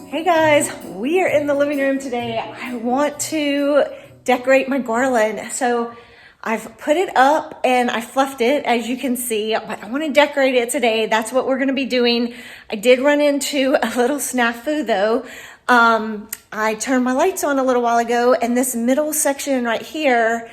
Hey guys, we are in the living room today. I want to decorate my garland. So I've put it up and I fluffed it, as you can see, but I want to decorate it today. That's what we're going to be doing. I did run into a little snafu though. I turned my lights on a little while ago and this middle section right here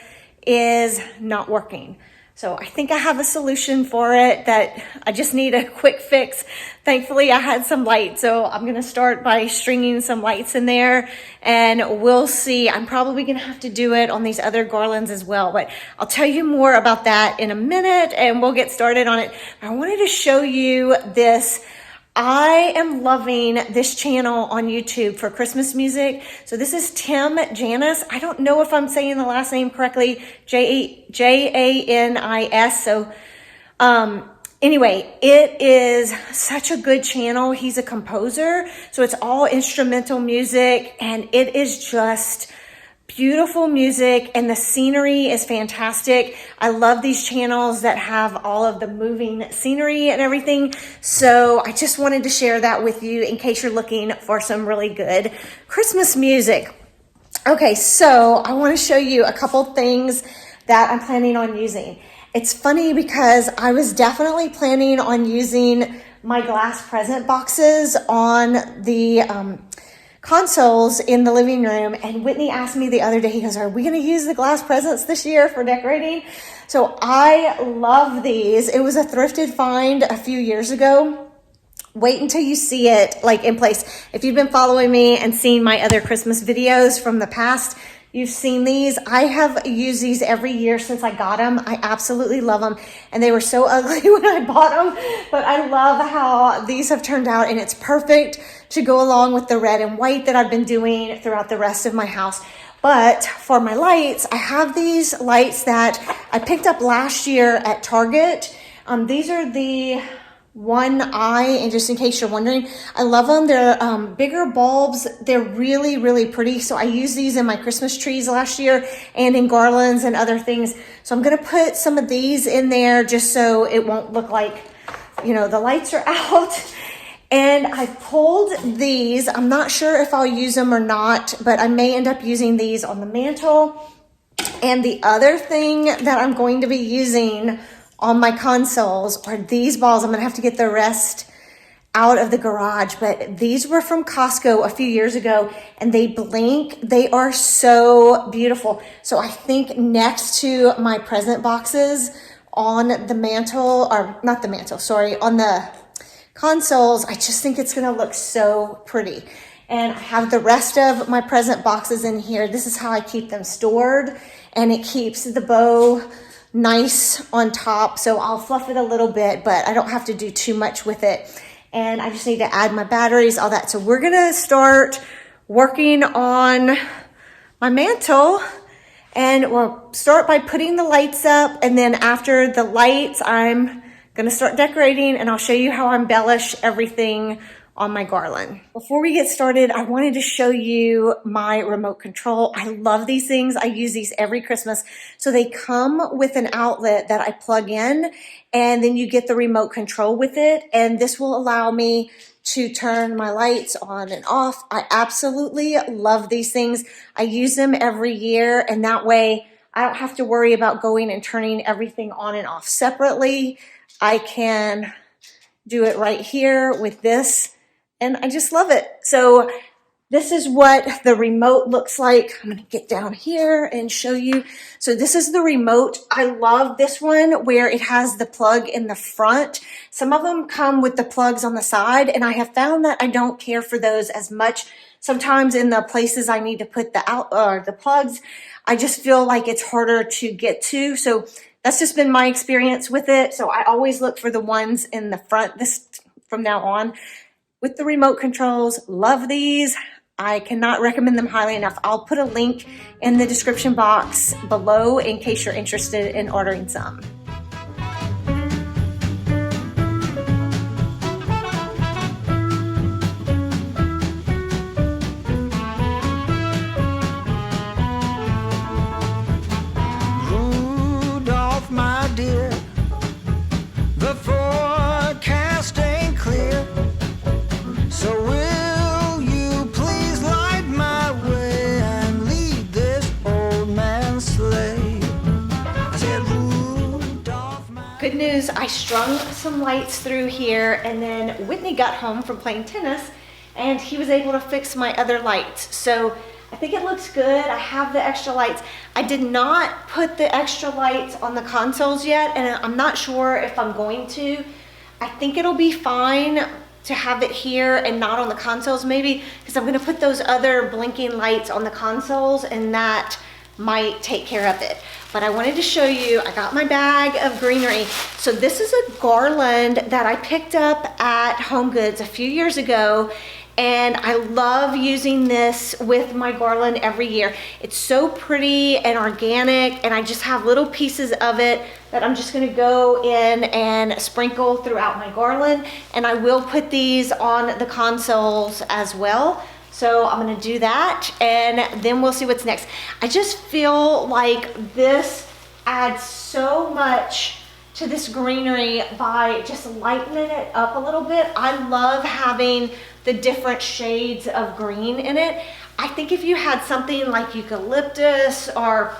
is not working. So I think I have a solution for it that I just need a quick fix. Thankfully, I had some light, so I'm gonna start by stringing some lights in there and we'll see. I'm probably gonna have to do it on these other garlands as well, but I'll tell you more about that in a minute and we'll get started on it. I wanted to show you this. I am loving this channel on YouTube for Christmas music. So this is Tim Janis. I don't know if I'm saying the last name correctly, Janis. So anyway, it is such a good channel. He's a composer, so it's all instrumental music and it is just beautiful music and the scenery is fantastic. I love these channels that have all of the moving scenery and everything. So I just wanted to share that with you in case you're looking for some really good Christmas music. Okay, so I want to show you a couple things that I'm planning on using. It's funny because I was definitely planning on using my glass present boxes on the consoles in the living room, and Whitney asked me the other day, he goes, are we going to use the glass presents this year for decorating? So I love these. It was a thrifted find a few years ago. Wait until you see it like in place. If you've been following me and seen my other Christmas videos from the past, you've seen these. I have used these every year since I got them. I absolutely love them. And they were so ugly when I bought them, but I love how these have turned out and it's perfect to go along with the red and white that I've been doing throughout the rest of my house. But for my lights, I have these lights that I picked up last year at Target. These are the one eye, and just in case you're wondering, I love them. They're bigger bulbs. They're really, really pretty. So I used these in my Christmas trees last year and in garlands and other things. So I'm going to put some of these in there just so it won't look like, you know, the lights are out. And I pulled these. I'm not sure if I'll use them or not, but I may end up using these on the mantle. And the other thing that I'm going to be using on my consoles are these balls. I'm gonna have to get the rest out of the garage, but these were from Costco a few years ago and they blink. They are so beautiful. So I think next to my present boxes on the mantle, or not the mantle, sorry, on the consoles, I just think it's gonna look so pretty. And I have the rest of my present boxes in here. This is how I keep them stored, and it keeps the bow nice on top. So I'll fluff it a little bit, but I don't have to do too much with it. And I just need to add my batteries, all that. So we're gonna start working on my mantle, and we'll start by putting the lights up, and then after the lights, I'm gonna start decorating and I'll show you how I embellish everything on my garland. Before we get started, I wanted to show you my remote control. I love these things. I use these every Christmas. So they come with an outlet that I plug in, and then you get the remote control with it. And this will allow me to turn my lights on and off. I absolutely love these things. I use them every year, and that way I don't have to worry about going and turning everything on and off separately. I can do it right here with this, and I just love it. So this is what the remote looks like. I'm gonna get down here and show you. So this is the remote. I love this one where it has the plug in the front. Some of them come with the plugs on the side, and I have found that I don't care for those as much. Sometimes in the places I need to put the plugs, I just feel like it's harder to get to. So that's just been my experience with it. So I always look for the ones in the front, this from now on. With the remote controls, love these. I cannot recommend them highly enough. I'll put a link in the description box below in case you're interested in ordering some. Forecast ain't clear, so will you use, I strung some lights through here, and then Whitney got home from playing tennis and he was able to fix my other lights. So I think it looks good. I have the extra lights. I did not put the extra lights on the consoles yet, and I'm not sure if I'm going to. I think it'll be fine to have it here and not on the consoles maybe, because I'm gonna put those other blinking lights on the consoles and that might take care of it. But I wanted to show you, I got my bag of greenery. So this is a garland that I picked up at Home Goods a few years ago, and I love using this with my garland every year. It's so pretty and organic, and I just have little pieces of it that I'm just gonna go in and sprinkle throughout my garland, and I will put these on the consoles as well. So I'm gonna do that, and then we'll see what's next. I just feel like this adds so much to this greenery by just lightening it up a little bit. I love having the different shades of green in it. I think if you had something like eucalyptus or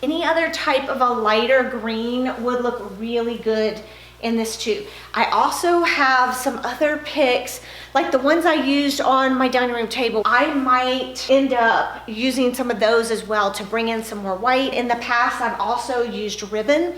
any other type of a lighter green would look really good in this too. I also have some other picks, like the ones I used on my dining room table. I might end up using some of those as well to bring in some more white. In the past, I've also used ribbon.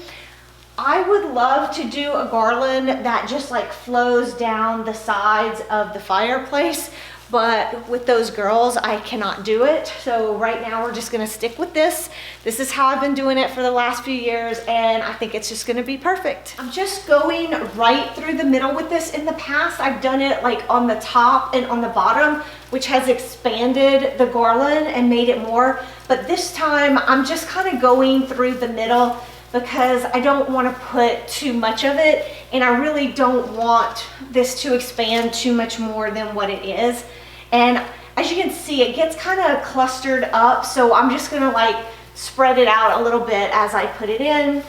I would love to do a garland that just like flows down the sides of the fireplace, but with those girls, I cannot do it. So right now we're just gonna stick with this. This is how I've been doing it for the last few years, and I think it's just gonna be perfect. I'm just going right through the middle with this. In the past, I've done it like on the top and on the bottom, which has expanded the garland and made it more. But this time, I'm just kind of going through the middle because I don't want to put too much of it, and I really don't want this to expand too much more than what it is. And as you can see, it gets kind of clustered up, so I'm just gonna like spread it out a little bit as I put it in.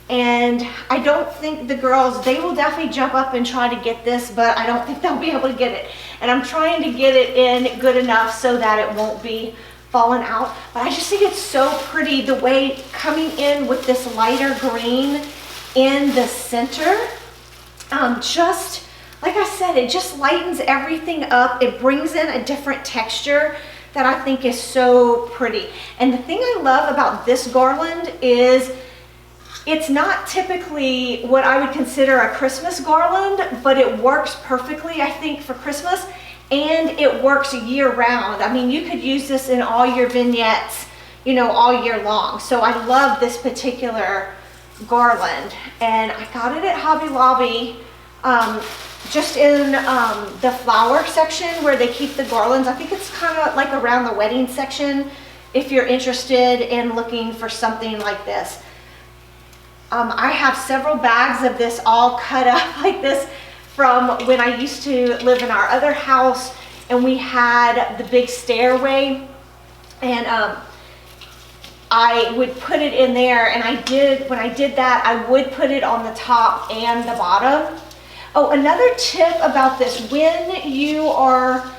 And I don't think the girls, they will definitely jump up and try to get this, but I don't think they'll be able to get it. And I'm trying to get it in good enough so that it won't be falling out. But I just think it's so pretty the way coming in with this lighter green in the center. Just like I said, it just lightens everything up. It brings in a different texture that I think is so pretty. And the thing I love about this garland is it's not typically what I would consider a Christmas garland, but it works perfectly, I think, for Christmas, and it works year round. I mean, you could use this in all your vignettes, you know, all year long. So I love this particular garland, and I got it at Hobby Lobby, just in the flower section where they keep the garlands. I think it's kind of like around the wedding section if you're interested in looking for something like this. I have several bags of this all cut up like this from when I used to live in our other house, and we had the big stairway, and I would put it in there, and when I did that, I would put it on the top and the bottom. Oh, another tip about this, when you are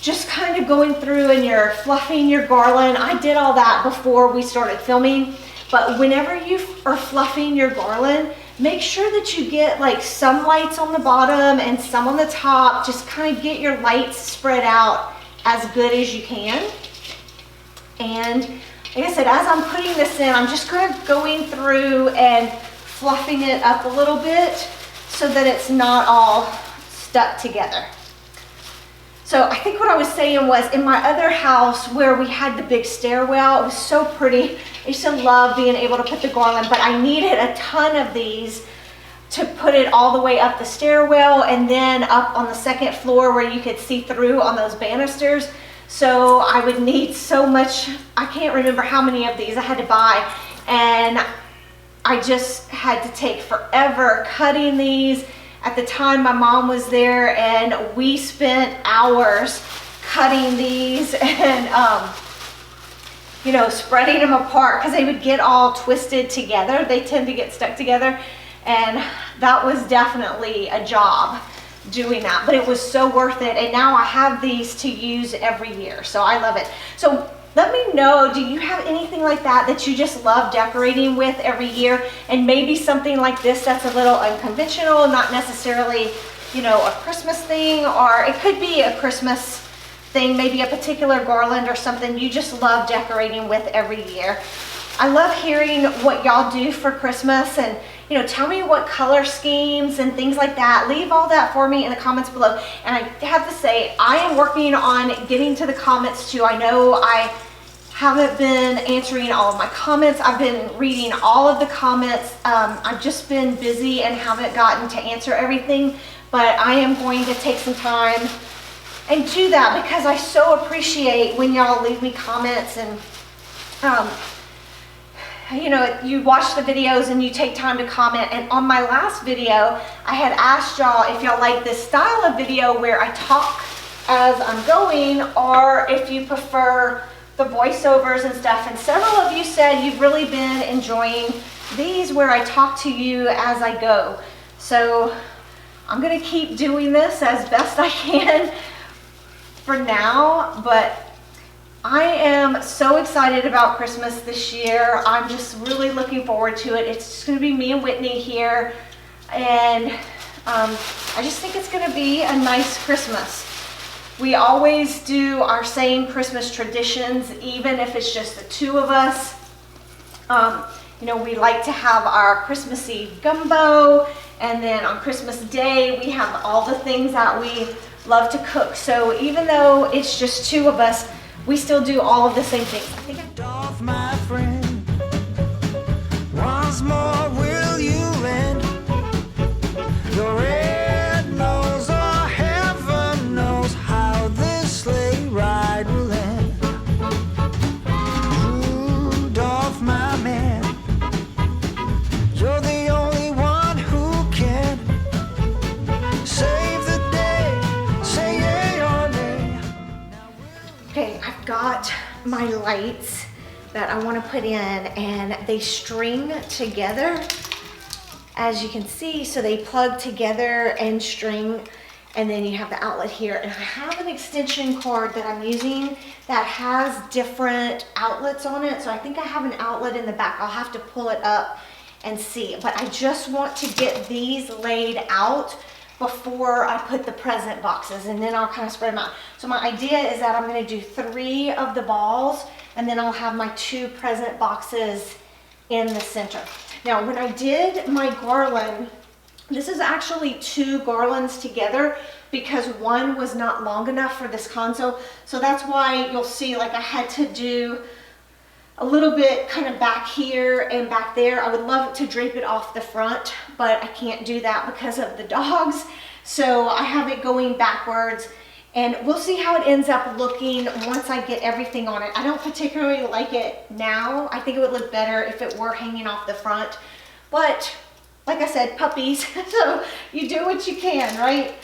just kind of going through and you're fluffing your garland, I did all that before we started filming, but whenever you are fluffing your garland, make sure that you get like some lights on the bottom and some on the top. Just kind of get your lights spread out as good as you can. And like I said, as I'm putting this in, I'm just kind of going through and fluffing it up a little bit so that it's not all stuck together. So I think what I was saying was, in my other house where we had the big stairwell, it was so pretty. I used to love being able to put the garland, but I needed a ton of these to put it all the way up the stairwell and then up on the second floor where you could see through on those banisters. So I would need so much, I can't remember how many of these I had to buy, and I just had to take forever cutting these. At the time, my mom was there, and we spent hours cutting these and, you know, spreading them apart because they would get all twisted together. They tend to get stuck together, and that was definitely a job doing that, but it was so worth it. And now I have these to use every year, so I love it. So let me know, do you have anything like that that you just love decorating with every year? And maybe something like this that's a little unconventional, not necessarily, you know, a Christmas thing, or it could be a Christmas thing, maybe a particular garland or something you just love decorating with every year. I love hearing what y'all do for Christmas, and you know, tell me what color schemes and things like that. Leave all that for me in the comments below. And I have to say, I am working on getting to the comments too. I know I haven't been answering all of my comments. I've been reading all of the comments. I've just been busy and haven't gotten to answer everything, but I am going to take some time and do that because I so appreciate when y'all leave me comments. And you know, you watch the videos and you take time to comment. And on my last video, I had asked y'all if y'all like this style of video where I talk as I'm going, or if you prefer the voiceovers and stuff. And several of you said you've really been enjoying these where I talk to you as I go. So I'm gonna keep doing this as best I can for now, but I am so excited about Christmas this year. I'm just really looking forward to it. It's just gonna be me and Whitney here, and I just think it's gonna be a nice Christmas. We always do our same Christmas traditions, even if it's just the two of us. You know, we like to have our Christmas Eve gumbo, and then on Christmas Day, we have all the things that we love to cook. So even though it's just two of us, we still do all of the same things. I think off, my friend. Once more, will you lend your red nose, or heaven knows how this sleigh ride will end? Rudolph, my man, you're the only one who can save the day. Say yea or nay. okay, I've got my lights that I want to put in, and they string together, as you can see. So they plug together and string, and then you have the outlet here. And I have an extension cord that I'm using that has different outlets on it. So I think I have an outlet in the back. I'll have to pull it up and see. But I just want to get these laid out before I put the present boxes, and then I'll kind of spread them out. So my idea is that I'm going to do 3 of the balls, and then I'll have my 2 present boxes in the center. Now, when I did my garland, this is actually 2 garlands together because one was not long enough for this console. So that's why you'll see, like, I had to do a little bit kind of back here and back there. I would love to drape it off the front, but I can't do that because of the dogs. So I have it going backwards, and we'll see how it ends up looking once I get everything on it. I don't particularly like it now. I think it would look better if it were hanging off the front, but like I said, puppies, so you do what you can, right?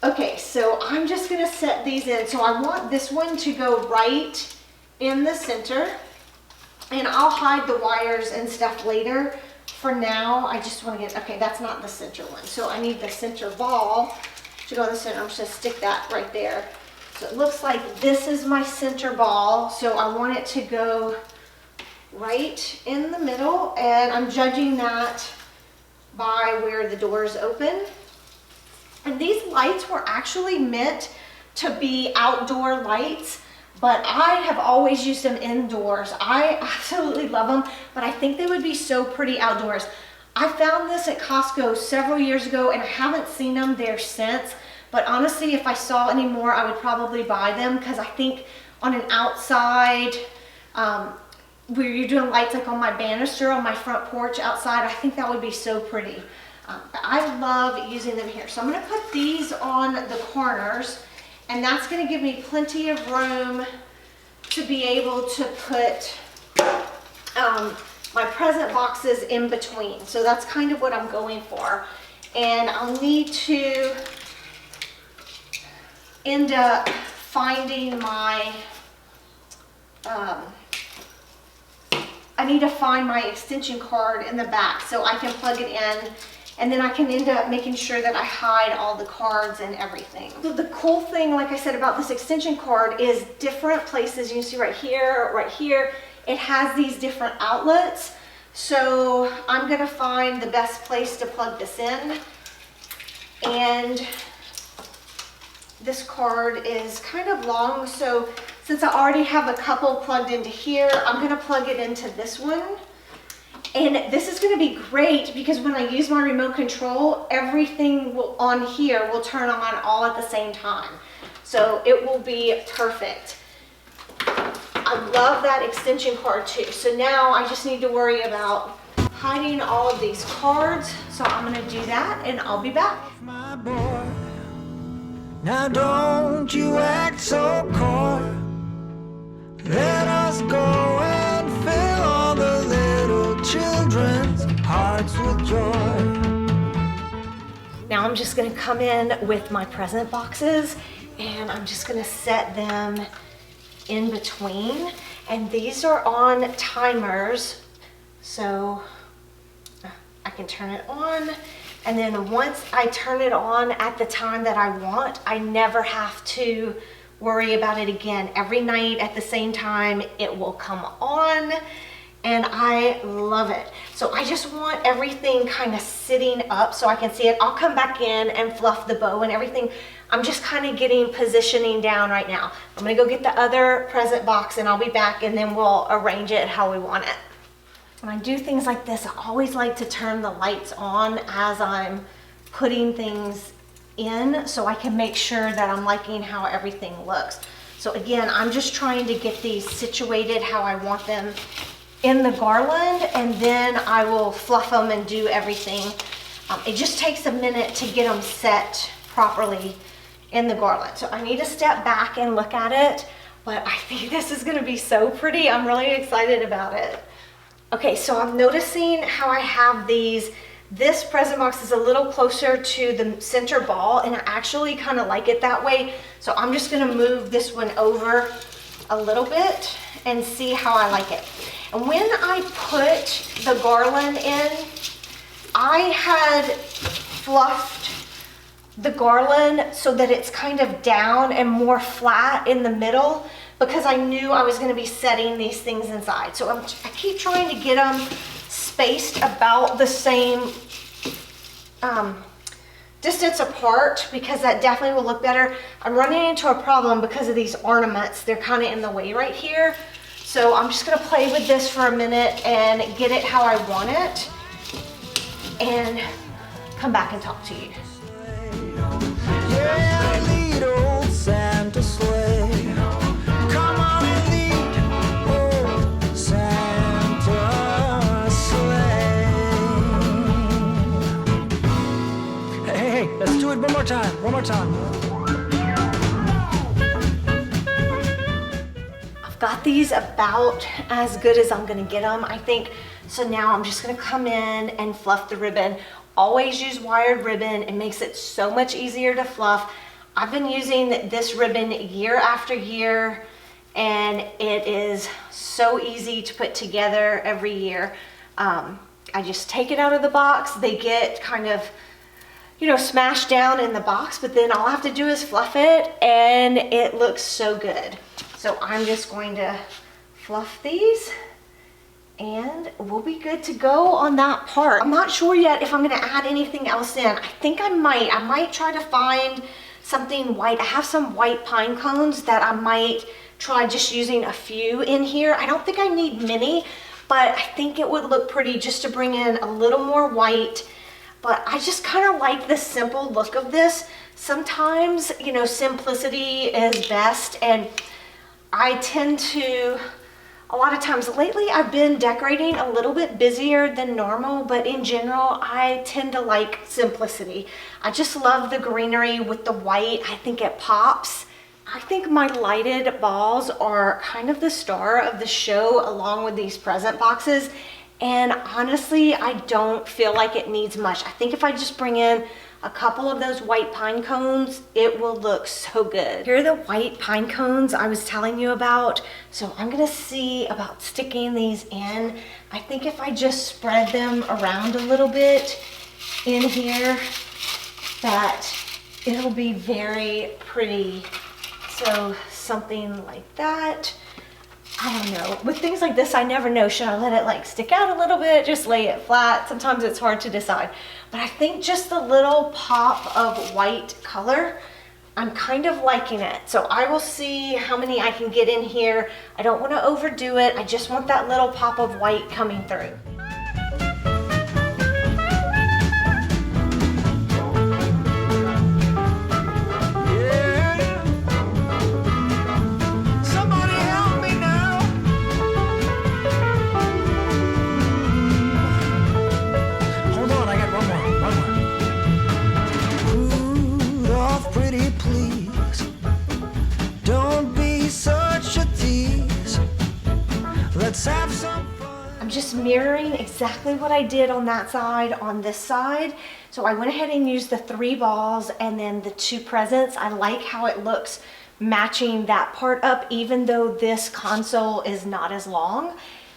Okay, so I'm just gonna set these in. So I want this one to go right in the center, and I'll hide the wires and stuff later. For now, I just want to get, okay, that's not the center one. So I need the center ball to go in the center. I'm just gonna stick that right there. So it looks like this is my center ball. So I want it to go right in the middle, and I'm judging that by where the doors open. And these lights were actually meant to be outdoor lights, but I have always used them indoors. I absolutely love them, but I think they would be so pretty outdoors. I found this at Costco several years ago, and I haven't seen them there since. But honestly, if I saw any more, I would probably buy them, because I think on an outside, where you're doing lights like on my banister, on my front porch outside, I think that would be so pretty. I love using them here. So I'm gonna put these on the corners, and that's gonna give me plenty of room to be able to put my present boxes in between. So that's kind of what I'm going for. And I'll need to end up finding my, I need to find my extension cord in the back so I can plug it in And then I can end up making sure that I hide all the cards and everything. So the cool thing, like I said, about this extension cord is different places. You can see right here, it has these different outlets. So I'm gonna find the best place to plug this in. And this card is kind of long, so since I already have a couple plugged into here, I'm gonna plug it into this one. And this is gonna be great because when I use my remote control, everything on here will turn on all at the same time. So it will be perfect. I love that extension cord too. So now I just need to worry about hiding all of these cards. So I'm gonna do that and I'll be back. My boy, now don't you act so coy. Let us go and fill all the little children's hearts with joy. Now I'm just gonna come in with my present boxes and I'm just gonna set them in between. And these are on timers, so I can turn it on. And then once I turn it on at the time that I want, I never have to worry about it again. Every night at the same time, it will come on and I love it. So I just want everything kind of sitting up so I can see it. I'll come back in and fluff the bow and everything. I'm just kind of getting positioning down right now. I'm gonna go get the other present box and I'll be back and then we'll arrange it how we want it. When I do things like this, I always like to turn the lights on as I'm putting things in so I can make sure that I'm liking how everything looks. So again, I'm just trying to get these situated how I want them in the garland, and then I will fluff them and do everything. It just takes a minute to get them set properly in the garland. So I need to step back and look at it, but I think this is gonna be so pretty. I'm really excited about it. Okay, so I'm noticing how I have these. This present box is a little closer to the center ball and I actually kind of like it that way. So I'm just gonna move this one over a little bit and see how I like it. And when I put the garland in, I had fluffed the garland so that it's kind of down and more flat in the middle because I knew I was gonna be setting these things inside. So I keep trying to get them spaced about the same distance apart because that definitely will look better. I'm running into a problem because of these ornaments. They're kind of in the way right here. So I'm just gonna play with this for a minute and get it how I want it and come back and talk to you. Yeah, lead old Santa sleigh. Come on and lead old Santa sleigh. Hey, let's do it one more time. One more time. I've got these about as good as I'm gonna get them, I think. So now I'm just gonna come in and fluff the ribbon. Always use wired ribbon. It makes it so much easier to fluff. I've been using this ribbon year after year and it is so easy to put together every year. I just take it out of the box. They get kind of, you know, smashed down in the box, but then all I have to do is fluff it and it looks so good. So I'm just going to fluff these and we'll be good to go on that part. I'm not sure yet if I'm gonna add anything else in. I think I might try to find something white. I have some white pine cones that I might try just using a few in here. I don't think I need many, but I think it would look pretty just to bring in a little more white. But I just kind of like the simple look of this. Sometimes, you know, simplicity is best, and I tend to, a lot of times lately I've been decorating a little bit busier than normal, but in general I tend to like simplicity. I just love the greenery with the white. I think it pops. I think my lighted balls are kind of the star of the show along with these present boxes. And honestly, I don't feel like it needs much. I think if I just bring in a couple of those white pine cones, it will look so good. Here are the white pine cones I was telling you about. So I'm gonna see about sticking these in. I think if I just spread them around a little bit in here that it'll be very pretty. So something like that. I don't know. With things like this, I never know. Should I let it like stick out a little bit? Just lay it flat? Sometimes it's hard to decide. But I think just a little pop of white color, I'm kind of liking it. So I will see how many I can get in here. I don't want to overdo it. I just want that little pop of white coming through. I'm just mirroring exactly what I did on that side on this side. So I went ahead and used the 3 balls and then the 2 presents. I like how it looks matching that part up, even though this console is not as long.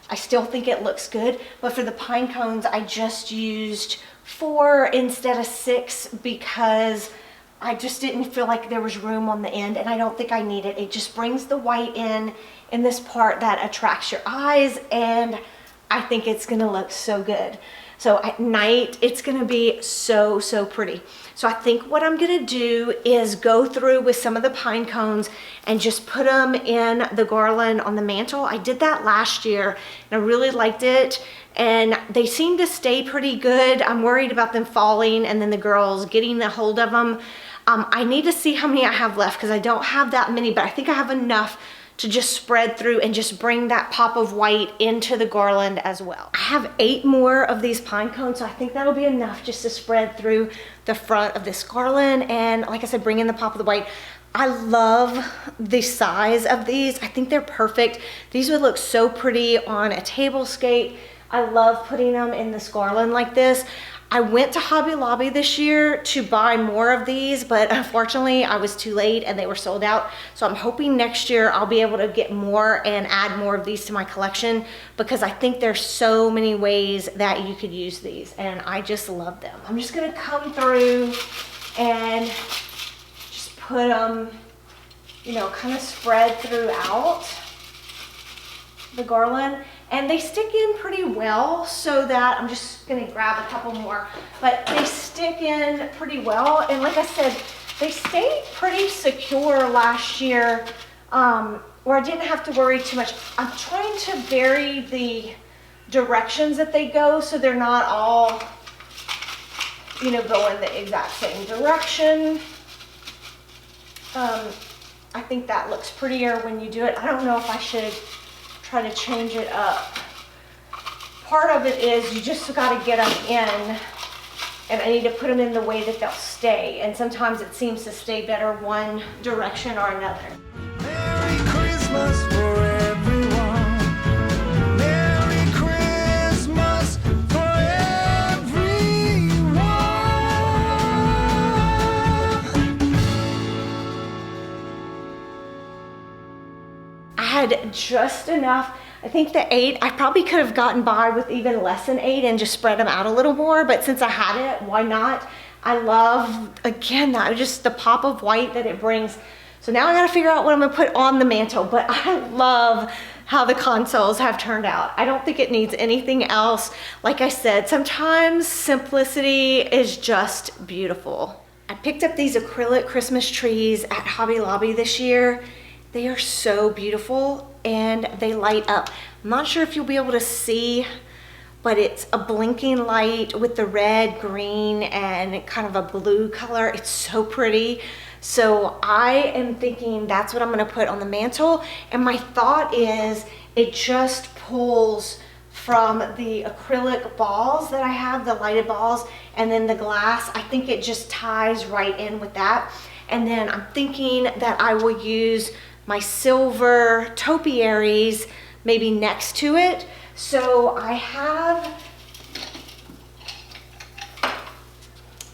I still think it looks good, but for the pine cones, I just used 4 instead of 6 because I just didn't feel like there was room on the end, and I don't think I need it. It just brings the white in this part that attracts your eyes, and I think it's gonna look so good. So at night, it's gonna be so, so pretty. So I think what I'm gonna do is go through with some of the pine cones and just put them in the garland on the mantle. I did that last year, and I really liked it, and they seem to stay pretty good. I'm worried about them falling and then the girls getting a hold of them. I need to see how many I have left because I don't have that many, but I think I have enough to just spread through and just bring that pop of white into the garland as well. I have 8 more of these pine cones, so I think that'll be enough just to spread through the front of this garland. And like I said, bring in the pop of the white. I love the size of these. I think they're perfect. These would look so pretty on a tablescape. I love putting them in this garland like this. I went to Hobby Lobby this year to buy more of these, but unfortunately I was too late and they were sold out. So I'm hoping next year I'll be able to get more and add more of these to my collection because I think there's so many ways that you could use these and I just love them. I'm just gonna come through and just put them, you know, kind of spread throughout the garland. And they stick in pretty well, so that I'm just gonna grab a couple more, but they stick in pretty well. And like I said, they stayed pretty secure last year, where I didn't have to worry too much. I'm trying to vary the directions that they go so they're not all, you know, going the exact same direction. I think that looks prettier when you do it. I don't know if I should try to change it up. Part of it is you just got to get them in, and I need to put them in the way that they'll stay, and sometimes it seems to stay better one direction or another. Merry Christmas for everyone. Merry Christmas for everyone. I had just enough. I think the 8, I probably could have gotten by with even less than 8 and just spread them out a little more, but since I had it, why not? I love, again, that just the pop of white that it brings. So now I gotta figure out what I'm gonna put on the mantle, but I love how the consoles have turned out. I don't think it needs anything else. Like I said, sometimes simplicity is just beautiful. I picked up these acrylic Christmas trees at Hobby Lobby this year. They are so beautiful and they light up. I'm not sure if you'll be able to see, but it's a blinking light with the red, green, and kind of a blue color. It's so pretty. So I am thinking that's what I'm gonna put on the mantle. And my thought is it just pulls from the acrylic balls that I have, the lighted balls, and then the glass. I think it just ties right in with that. And then I'm thinking that I will use my silver topiaries maybe next to it. So I have,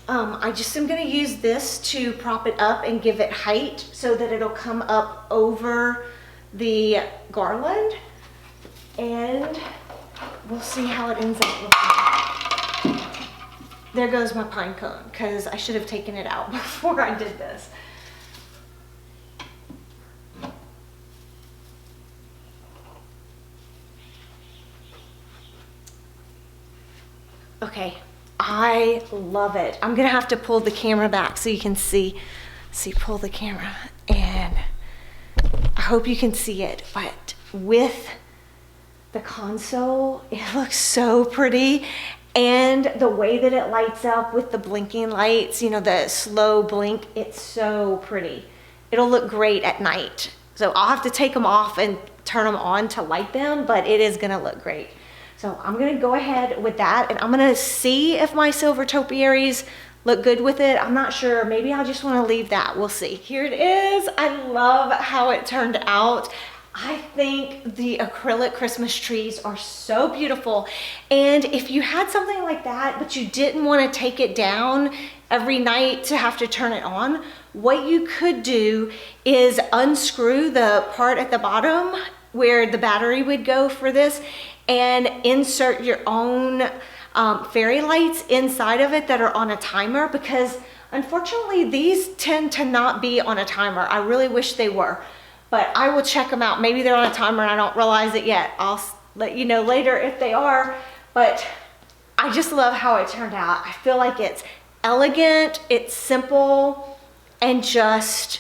I just am gonna use this to prop it up and give it height so that it'll come up over the garland, and we'll see how it ends up looking. there goes my pine cone, because I should have taken it out before I did this. Okay, I love it. I'm gonna have to pull the camera back so you can see. See, pull the camera, and I hope you can see it, but with the console, it looks so pretty. And the way that it lights up with the blinking lights, you know, the slow blink, it's so pretty. It'll look great at night. So I'll have to take them off and turn them on to light them, but it is gonna look great. So I'm gonna go ahead with that, and I'm gonna see if my silver topiaries look good with it. I'm not sure, maybe I just wanna leave that, we'll see. Here it is, I love how it turned out. I think the acrylic Christmas trees are so beautiful. And if you had something like that, but you didn't wanna take it down every night to have to turn it on, what you could do is unscrew the part at the bottom where the battery would go for this, and insert your own fairy lights inside of it that are on a timer, because unfortunately these tend to not be on a timer. I really wish they were, but I will check them out. Maybe they're on a timer and I don't realize it yet. I'll let you know later if they are, but I just love how it turned out. I feel like it's elegant, it's simple, and just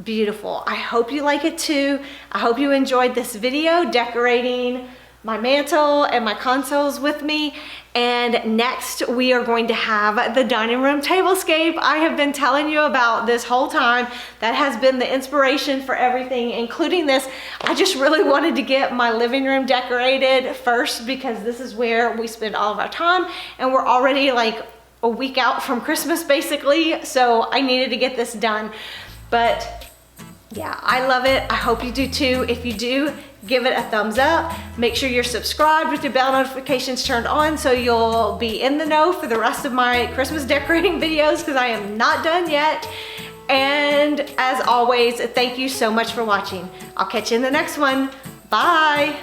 beautiful. I hope you like it too. I hope you enjoyed this video decorating my mantle and my consoles with me. And next we are going to have the dining room tablescape I have been telling you about this whole time. That has been the inspiration for everything, including this. I just really wanted to get my living room decorated first, because this is where we spend all of our time, and we're already like a week out from Christmas basically, so I needed to get this done. But yeah, I love it. I hope you do too. If you do, give it a thumbs up. Make sure you're subscribed with your bell notifications turned on so you'll be in the know for the rest of my Christmas decorating videos, because I am not done yet. And as always, thank you so much for watching. I'll catch you in the next one. Bye.